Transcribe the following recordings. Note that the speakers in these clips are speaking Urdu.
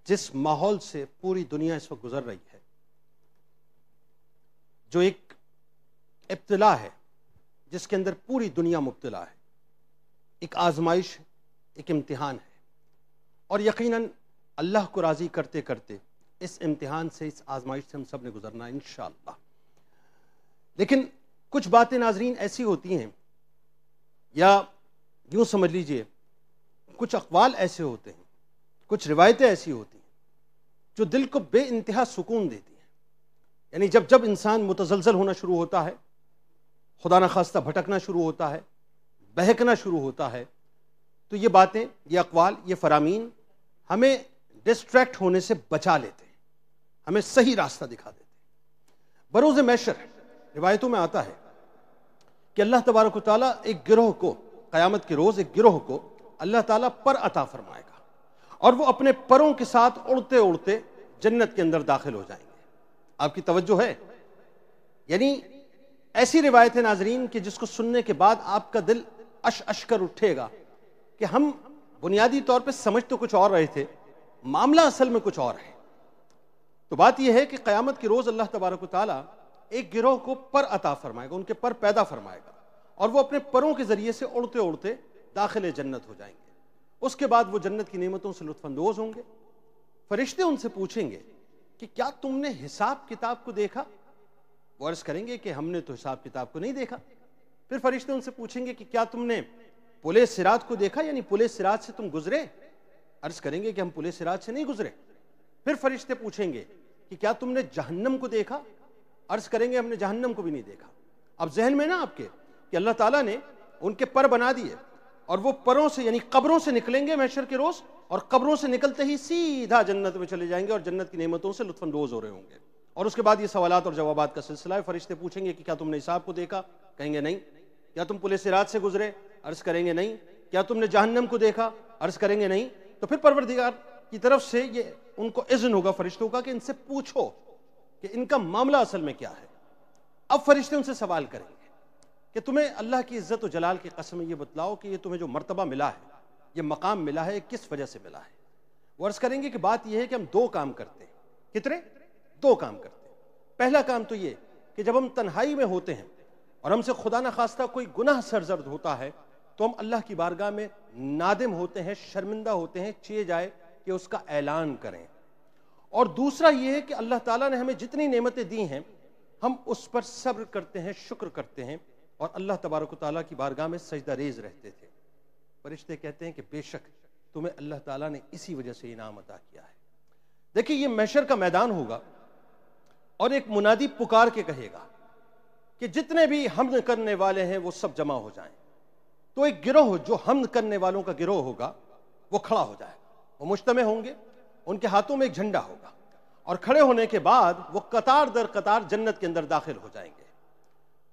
جس ماحول سے پوری دنیا اس وقت گزر رہی ہے، جو ایک ابتلا ہے جس کے اندر پوری دنیا مبتلا ہے، ایک آزمائش ہے، ایک امتحان ہے، اور یقیناً اللہ کو راضی کرتے کرتے اس امتحان سے، اس آزمائش سے ہم سب نے گزرنا ہے انشاءاللہ۔ لیکن کچھ باتیں ناظرین ایسی ہوتی ہیں، یا یوں سمجھ لیجئے کچھ اقوال ایسے ہوتے ہیں، کچھ روایتیں ایسی ہوتی ہیں جو دل کو بے انتہا سکون دیتی ہیں۔ یعنی جب انسان متزلزل ہونا شروع ہوتا ہے، خدا نخواستہ بھٹکنا شروع ہوتا ہے، بہکنا شروع ہوتا ہے، تو یہ باتیں، یہ اقوال، یہ فرامین ہمیں ڈسٹریکٹ ہونے سے بچا لیتے ہیں، ہمیں صحیح راستہ دکھا دیتے ہیں۔ بروز محشر روایتوں میں آتا ہے کہ اللہ تبارک و تعالیٰ ایک گروہ کو، قیامت کے روز ایک گروہ کو اللہ تعالیٰ پر عطا فرمائے گا، اور وہ اپنے پروں کے ساتھ اڑتے اڑتے جنت کے اندر داخل ہو جائیں گے۔ آپ کی توجہ ہے؟ یعنی ایسی روایت ہے ناظرین کہ جس کو سننے کے بعد آپ کا دل اش کر اٹھے گا کہ ہم بنیادی طور پہ سمجھ تو کچھ اور رہے تھے، معاملہ اصل میں کچھ اور ہے۔ تو بات یہ ہے کہ قیامت کے روز اللہ تبارک و تعالیٰ ایک گروہ کو پر عطا فرمائے گا، ان کے پر پیدا فرمائے گا، اور وہ اپنے پروں کے ذریعے سے اڑتے اڑتے داخل جنت ہو جائیں گے۔ اس کے بعد وہ جنت کی نعمتوں سے لطف اندوز ہوں گے۔ فرشتے ان سے پوچھیں گے کہ کیا تم نے حساب کتاب کو دیکھا؟ وہ عرض کریں گے کہ ہم نے تو حساب کتاب کو نہیں دیکھا۔ پھر فرشتے ان سے پوچھیں گے کہ کیا تم نے پلے صراط کو دیکھا، یعنی پلے صراط سے تم گزرے؟ عرض کریں گے کہ ہم پلے صراط سے نہیں گزرے۔ پھر فرشتے پوچھیں گے کہ کیا تم نے جہنم کو دیکھا؟ عرض کریں گے ہم نے جہنم کو بھی نہیں دیکھا۔ اب ذہن میں نا آپ کے کہ اللہ تعالیٰ نے ان کے پر بنا دیے، اور وہ پروں سے یعنی قبروں سے نکلیں گے محشر کے روز، اور قبروں سے نکلتے ہی سیدھا جنت میں چلے جائیں گے اور جنت کی نعمتوں سے لطف اندوز ہو رہے ہوں گے۔ اور اس کے بعد یہ سوالات اور جوابات کا سلسلہ ہے۔ فرشتے پوچھیں گے کہ کیا تم نے حساب کو دیکھا؟ کہیں گے نہیں۔ کیا تم پلے صراط سے گزرے؟ عرض کریں گے نہیں۔ کیا تم نے جہنم کو دیکھا؟ عرض کریں گے نہیں۔ تو پھر پروردگار کی طرف سے یہ ان کو اذن ہوگا فرشتوں کا کہ ان سے پوچھو کہ ان کا معاملہ اصل میں کیا ہے۔ اب فرشتے ان سے سوال کریں گے کہ تمہیں اللہ کی عزت و جلال کی قسم یہ بتلاؤ کہ یہ تمہیں جو مرتبہ ملا ہے، یہ مقام ملا ہے، کس وجہ سے ملا ہے؟ وہ عرض کریں گے کہ بات یہ ہے کہ ہم دو کام کرتے ہیں۔ کتنے؟ دو کام کرتے ہیں۔ پہلا کام تو یہ کہ جب ہم تنہائی میں ہوتے ہیں اور ہم سے خدا نخواستہ کوئی گناہ سرزد ہوتا ہے تو ہم اللہ کی بارگاہ میں نادم ہوتے ہیں، شرمندہ ہوتے ہیں، چاہے جائے کہ اس کا اعلان کریں۔ اور دوسرا یہ ہے کہ اللہ تعالیٰ نے ہمیں جتنی نعمتیں دی ہیں ہم اس پر صبر کرتے ہیں، شکر کرتے ہیں، اور اللہ تبارک و تعالیٰ کی بارگاہ میں سجدہ ریز رہتے تھے۔ فرشتے کہتے ہیں کہ بے شک تمہیں اللہ تعالیٰ نے اسی وجہ سے انعام عطا کیا ہے۔ دیکھیں یہ محشر کا میدان ہوگا، اور ایک منادی پکار کے کہے گا کہ جتنے بھی حمد کرنے والے ہیں وہ سب جمع ہو جائیں۔ تو ایک گروہ جو حمد کرنے والوں کا گروہ ہوگا وہ کھڑا ہو جائے گا، وہ مجتمع ہوں گے، ان کے ہاتھوں میں ایک جھنڈا ہوگا، اور کھڑے ہونے کے بعد وہ قطار در قطار جنت کے اندر داخل ہو جائیں گے۔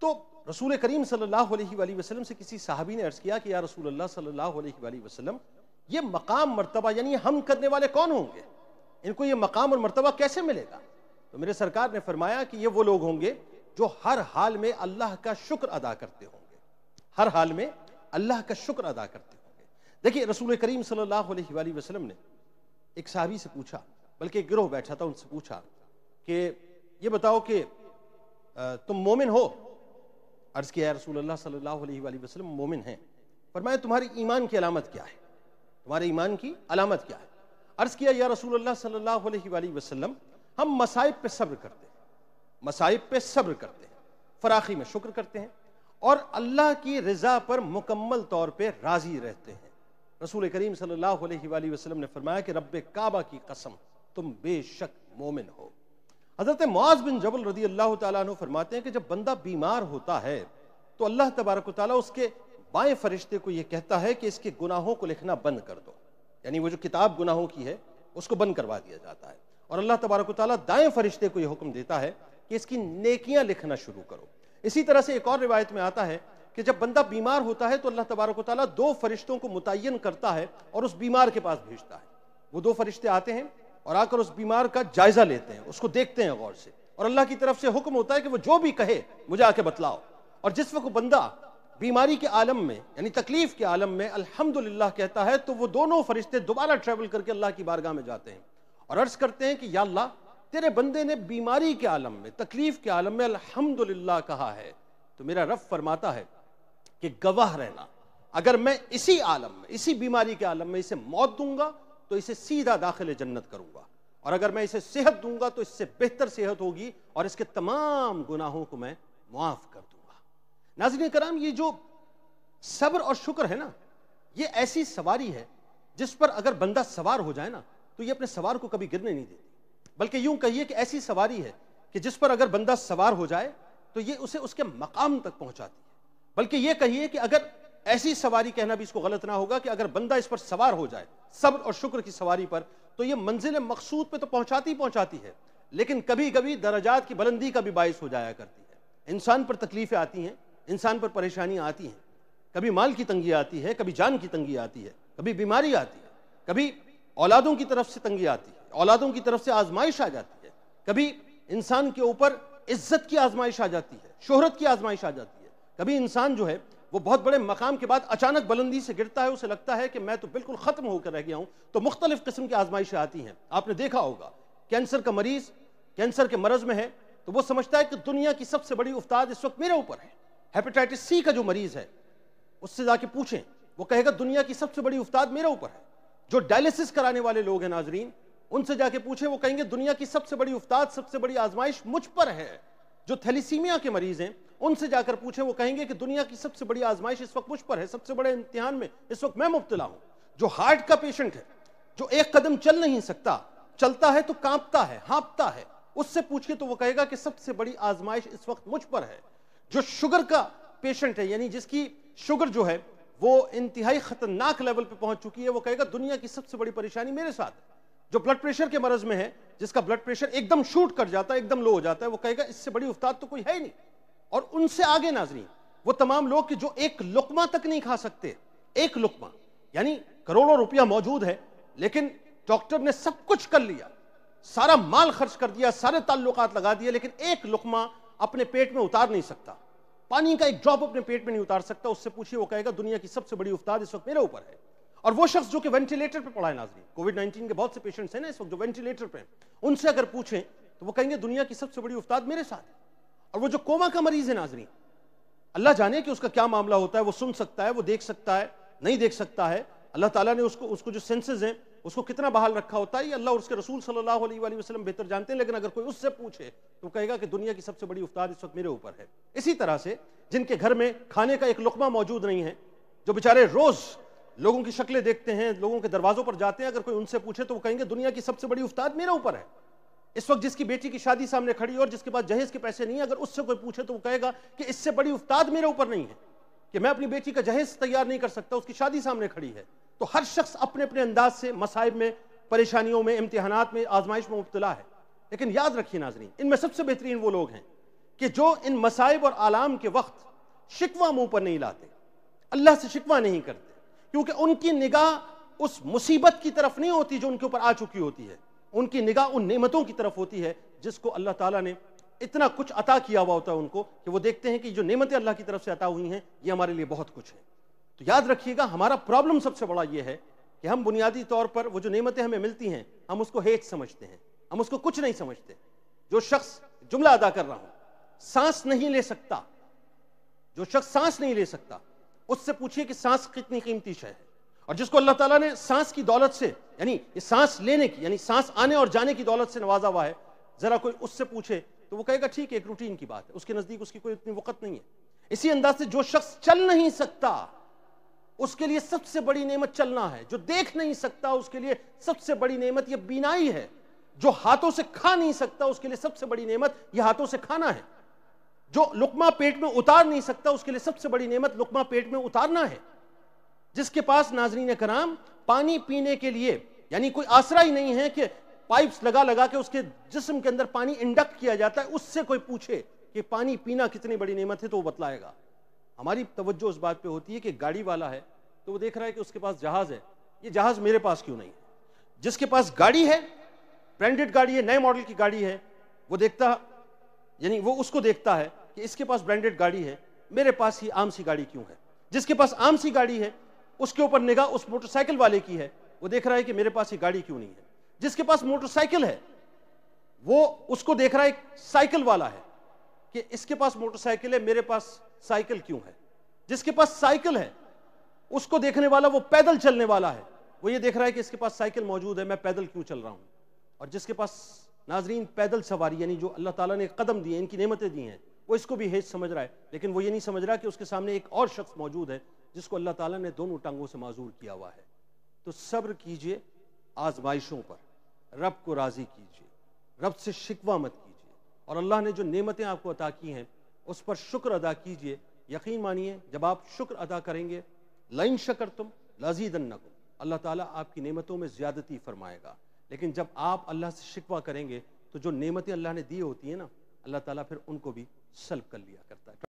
تو رسول کریم صلی اللہ علیہ وآلہ وسلم سے کسی صحابی نے عرض کیا کہ یا رسول اللہ صلی اللہ علیہ وآلہ وسلم، یہ مقام مرتبہ یعنی ہم کرنے والے کون ہوں گے؟ ان کو یہ مقام اور مرتبہ کیسے ملے گا؟ تو میرے سرکار نے فرمایا کہ یہ وہ لوگ ہوں گے جو ہر حال میں اللہ کا شکر ادا کرتے ہوں گے، ہر حال میں اللہ کا شکر ادا کرتے ہوں گے۔ دیکھیے رسول کریم صلی اللہ علیہ وآلہ وسلم نے ایک صحابی سے پوچھا، بلکہ ایک گروہ بیٹھا تھا، ان سے پوچھا کہ یہ بتاؤ کہ تم مومن ہو؟ عرض کیا یا رسول اللہ صلی اللہ علیہ وآلہ وسلم مومن ہیں۔ فرمایا تمہاری ایمان کی علامت کیا ہے؟ تمہارے ایمان کی علامت کیا ہے؟ عرض کیا یا رسول اللہ صلی اللہ علیہ وآلہ وسلم ہم مصائب پہ صبر کرتے ہیں، مصائب پہ صبر کرتے ہیں، فراخی میں شکر کرتے ہیں، اور اللہ کی رضا پر مکمل طور پہ راضی رہتے ہیں۔ رسول کریم صلی اللہ علیہ وآلہ وسلم نے فرمایا کہ رب کعبہ کی قسم تم بے شک مومن ہو۔ حضرت معاذ بن جبل رضی اللہ تعالیٰ عنہ فرماتے ہیں کہ جب بندہ بیمار ہوتا ہے تو اللہ تبارک و تعالیٰ اس کے بائیں فرشتے کو یہ کہتا ہے کہ اس کے گناہوں کو لکھنا بند کر دو، یعنی وہ جو کتاب گناہوں کی ہے اس کو بند کروا دیا جاتا ہے، اور اللہ تبارک و تعالیٰ دائیں فرشتے کو یہ حکم دیتا ہے کہ اس کی نیکیاں لکھنا شروع کرو۔ اسی طرح سے ایک اور روایت میں آتا ہے کہ جب بندہ بیمار ہوتا ہے تو اللہ تبارک و تعالیٰ دو فرشتوں کو متعین کرتا ہے اور اس بیمار کے پاس بھیجتا ہے۔ وہ دو فرشتے آتے ہیں اور آ کر اس بیمار کا جائزہ لیتے ہیں، اس کو دیکھتے ہیں غور سے، اور اللہ کی طرف سے حکم ہوتا ہے کہ وہ جو بھی کہے مجھے آ کے بتلاؤ۔ اور جس وقت بندہ بیماری کے عالم میں یعنی تکلیف کے عالم میں الحمدللہ کہتا ہے تو وہ دونوں فرشتے دوبارہ ٹریول کر کے اللہ کی بارگاہ میں جاتے ہیں اور عرض کرتے ہیں کہ یا اللہ تیرے بندے نے بیماری کے عالم میں، تکلیف کے عالم میں الحمدللہ کہا ہے، تو میرا رب فرماتا ہے کہ گواہ رہنا، اگر میں اسی عالم میں، اسی بیماری کے عالم میں اسے موت دوں گا تو اسے سیدھا داخل جنت کروں گا، اور اگر میں اسے صحت دوں گا تو اس سے بہتر صحت ہوگی اور اس کے تمام گناہوں کو میں معاف کر دوں گا۔ ناظرین کرام، یہ جو صبر اور شکر ہے نا، یہ ایسی سواری ہے جس پر اگر بندہ سوار ہو جائے نا تو یہ اپنے سوار کو کبھی گرنے نہیں دیتی، بلکہ یوں کہیے کہ ایسی سواری ہے کہ جس پر اگر بندہ سوار ہو جائے تو یہ اسے اس کے مقام تک پہنچاتی ہے۔ بلکہ یہ کہیے کہ اگر ایسی سواری کہنا بھی اس کو غلط نہ ہوگا کہ اگر بندہ اس پر سوار ہو جائے صبر اور شکر کی سواری پر تو یہ منزل مقصود پہ تو پہنچاتی ہے، لیکن کبھی کبھی درجات کی بلندی کا بھی باعث ہو جایا کرتی ہے۔ انسان پر تکلیفیں آتی ہیں، انسان پر پریشانیاں آتی ہیں، کبھی مال کی تنگی آتی ہے، کبھی جان کی تنگی آتی ہے، کبھی بیماری آتی ہے، کبھی اولادوں کی طرف سے تنگی آتی ہے، اولادوں کی طرف سے آزمائش آ جاتی ہے، کبھی انسان کے اوپر عزت کی آزمائش آ جاتی ہے، شہرت کی آزمائش آ جاتی ہے، کبھی انسان جو ہے وہ بہت بڑے مقام کے بعد اچانک بلندی سے گرتا ہے، اسے لگتا ہے کہ میں تو بالکل ختم ہو کر رہ گیا ہوں، تو مختلف قسم کی آزمائشیں آتی ہیں۔ آپ نے دیکھا ہوگا کینسر کا مریض کینسر کے مرض میں ہے تو وہ سمجھتا ہے کہ دنیا کی سب سے بڑی افتاد اس وقت میرے اوپر ہے۔ ہیپیٹائٹس سی کا جو مریض ہے اس سے جا کے پوچھیں، وہ کہے گا دنیا کی سب سے بڑی افتاد میرے اوپر ہے۔ جو ڈائلسس کرانے والے لوگ ہیں ناظرین، ان سے جا کے پوچھیں، وہ کہیں گے دنیا کی سب سے بڑی افتاد، سب سے بڑی آزمائش مجھ پر ہے۔ جو تھیلیسیمیا کے مریض ہیں ان سے جا کر پوچھیں، وہ کہیں گے کہ دنیا کی سب سے بڑی آزمائش اس وقت مجھ پر ہے، سب سے بڑے امتحان میں اس وقت میں مبتلا ہوں۔ جو ہارٹ کا پیشنٹ ہے، جو ایک قدم چل نہیں سکتا، چلتا ہے تو کانپتا ہے، ہانپتا ہے، اس سے پوچھئے تو وہ کہے گا کہ سب سے بڑی آزمائش اس وقت مجھ پر ہے۔ جو شوگر کا پیشنٹ ہے، یعنی جس کی شوگر جو ہے وہ انتہائی خطرناک لیول پہ پہنچ چکی ہے، وہ کہے گا دنیا کی سب سے بڑی پریشانی میرے ساتھ ہے۔ جو بلڈ پریشر کے مرض میں ہے، جس کا بلڈ پریشر ایک دم شوٹ کر جاتا ہے، ایک دم لو ہو جاتا ہے، وہ کہے گا اس سے بڑی افتاد تو کوئی ہے ہی نہیں۔ اور ان سے آگے ناظرین وہ تمام لوگ کہ جو ایک لقمہ تک نہیں کھا سکتے، ایک لقمہ، یعنی کروڑوں روپیہ موجود ہے لیکن ڈاکٹر نے سب کچھ کر لیا، سارا مال خرچ کر دیا، سارے تعلقات لگا دیے، لیکن ایک لقمہ اپنے پیٹ میں اتار نہیں سکتا، پانی کا ایک ڈراپ اپنے پیٹ میں نہیں اتار سکتا، اس سے پوچھئے وہ کہے گا دنیا کی سب سے بڑی افتاد اس وقت میرے اوپر ہے۔ اور وہ شخص جو کہ وینٹیلیٹر پہ پڑا ہے ناظرین، کووڈ-19 کے بہت سے پیشنٹس ہیں نا اس وقت جو وینٹیلیٹر پہ ہیں، ان سے اگر پوچھیں تو وہ کہیں گے دنیا کی سب سے بڑی افتاد میرے ساتھ ہے۔ اور وہ جو کوما کا مریض ہے ناظرین، اللہ جانے کہ اس کا کیا معاملہ ہوتا ہے، وہ سن سکتا ہے، وہ دیکھ سکتا ہے، نہیں دیکھ سکتا ہے، اللہ تعالیٰ نے اس کو جو سینسز ہیں اس کو کتنا بحال رکھا ہوتا ہے، یہ اللہ اور اس کے رسول صلی اللہ علیہ وآلہ وسلم بہتر جانتے ہیں، لیکن اگر کوئی اس سے پوچھے تو کہے گا کہ دنیا کی سب سے بڑی افتاد اس وقت میرے اوپر ہے۔ اسی طرح سے جن کے گھر میں کھانے کا ایک لقمہ موجود نہیں ہے، جو بیچارے روز لوگوں کی شکلیں دیکھتے ہیں، لوگوں کے دروازوں پر جاتے ہیں، اگر کوئی ان سے پوچھے تو وہ کہیں گے دنیا کی سب سے بڑی افتاد میرے اوپر ہے۔ اس وقت جس کی بیٹی کی شادی سامنے کھڑی اور جس کے پاس جہیز کے پیسے نہیں ہیں، اگر اس سے کوئی پوچھے تو وہ کہے گا کہ اس سے بڑی افتاد میرے اوپر نہیں ہے کہ میں اپنی بیٹی کا جہیز تیار نہیں کر سکتا، اس کی شادی سامنے کھڑی ہے۔ تو ہر شخص اپنے اپنے انداز سے مصائب میں، پریشانیوں میں، امتحانات میں، آزمائش میں مبتلا ہے، لیکن یاد رکھیے ناظرین، ان میں سب سے بہترین وہ لوگ ہیں کہ جو ان مصائب اور آلام کے وقت شکوہ منہ پر نہیں لاتے، اللہ سے شکوہ نہیں کرتے، کیونکہ ان کی نگاہ اس مصیبت کی طرف نہیں ہوتی جو ان کے اوپر آ چکی ہوتی ہے، ان کی نگاہ ان نعمتوں کی طرف ہوتی ہے جس کو اللہ تعالیٰ نے اتنا کچھ عطا کیا ہوا ہوتا ہے ان کو، کہ وہ دیکھتے ہیں کہ جو نعمتیں اللہ کی طرف سے عطا ہوئی ہیں یہ ہمارے لیے بہت کچھ ہے۔ تو یاد رکھیے گا، ہمارا پرابلم سب سے بڑا یہ ہے کہ ہم بنیادی طور پر وہ جو نعمتیں ہمیں ملتی ہیں ہم اس کو ہیٹ سمجھتے ہیں، ہم اس کو کچھ نہیں سمجھتے۔ جو شخص، جملہ ادا کر رہا ہوں، سانس نہیں لے سکتا، جو شخص سانس نہیں لے سکتا اس سے پوچھئے کہ سانس کتنی قیمتی شے ہے، اور جس کو اللہ تعالیٰ نے سانس کی دولت سے، یعنی سانس لینے کی، یعنی سانس آنے اور جانے کی دولت سے نوازا ہوا ہے، ذرا کوئی اس سے پوچھے تو وہ کہے گا ٹھیک ہے، ایک روٹین کی بات ہے، اس کے نزدیک اس کی کوئی اتنی وقت نہیں ہے۔ اسی انداز سے جو شخص چل نہیں سکتا اس کے لیے سب سے بڑی نعمت چلنا ہے، جو دیکھ نہیں سکتا اس کے لیے سب سے بڑی نعمت یہ بینائی ہے، جو ہاتھوں سے کھا نہیں سکتا اس کے لیے سب سے بڑی نعمت یہ ہاتھوں سے کھانا ہے، جو لقمہ پیٹ میں اتار نہیں سکتا اس کے لیے سب سے بڑی نعمت لقمہ پیٹ میں اتارنا ہے، جس کے پاس ناظرین کرام پانی پینے کے لیے یعنی کوئی آسرا ہی نہیں ہے کہ پائپس لگا لگا کے اس کے جسم کے اندر پانی انڈکٹ کیا جاتا ہے، اس سے کوئی پوچھے کہ پانی پینا کتنی بڑی نعمت ہے تو وہ بتلائے گا۔ ہماری توجہ اس بات پہ ہوتی ہے کہ گاڑی والا ہے تو وہ دیکھ رہا ہے کہ اس کے پاس جہاز ہے، یہ جہاز میرے پاس کیوں نہیں؟ جس کے پاس گاڑی ہے، برانڈڈ گاڑی ہے، نئے ماڈل کی گاڑی ہے، وہ دیکھتا، یعنی وہ اس کو دیکھتا ہے کہ اس کے پاس برانڈڈ گاڑی ہے، میرے پاس ہی عام سی گاڑی کیوں ہے؟ جس کے پاس عام سی گاڑی ہے اس کے اوپر نگاہ اس موٹر سائیکل والے کی ہے، وہ دیکھ رہا ہے کہ میرے پاس یہ گاڑی کیوں نہیں ہے۔ جس کے پاس موٹر سائیکل ہے وہ اس کو دیکھ رہا ہے ایک سائیکل والا ہے کہ اس کے پاس موٹر سائیکل ہے، میرے پاس سائیکل کیوں ہے؟ جس کے پاس سائیکل ہے اس کو دیکھنے والا وہ پیدل چلنے والا ہے، وہ یہ دیکھ رہا ہے کہ اس کے پاس سائیکل موجود ہے، میں پیدل کیوں چل رہا ہوں؟ اور جس کے پاس ناظرین پیدل سواری یعنی جو اللہ تعالیٰ نے قدم دیے، ان کی نعمتیں دی ہیں، وہ اس کو بھی ہیچ سمجھ رہا ہے، لیکن وہ یہ نہیں سمجھ رہا کہ اس کے سامنے ایک اور شخص موجود ہے جس کو اللہ تعالیٰ نے دونوں ٹانگوں سے معذور کیا ہوا ہے۔ تو صبر کیجئے آزمائشوں پر، رب کو راضی کیجئے، رب سے شکوہ مت کیجئے، اور اللہ نے جو نعمتیں آپ کو عطا کی ہیں اس پر شکر ادا کیجئے۔ یقین مانیے جب آپ شکر ادا کریں گے، لَإِن شَكَرْتُمْ لَأَزِيدَنَّكُمْ، اللہ تعالیٰ آپ کی نعمتوں میں زیادتی فرمائے گا۔ لیکن جب آپ اللہ سے شکوہ کریں گے تو جو نعمتیں اللہ نے دی ہوتی ہیں نا، اللہ تعالیٰ پھر ان کو بھی سلب کر لیا کرتا ہے۔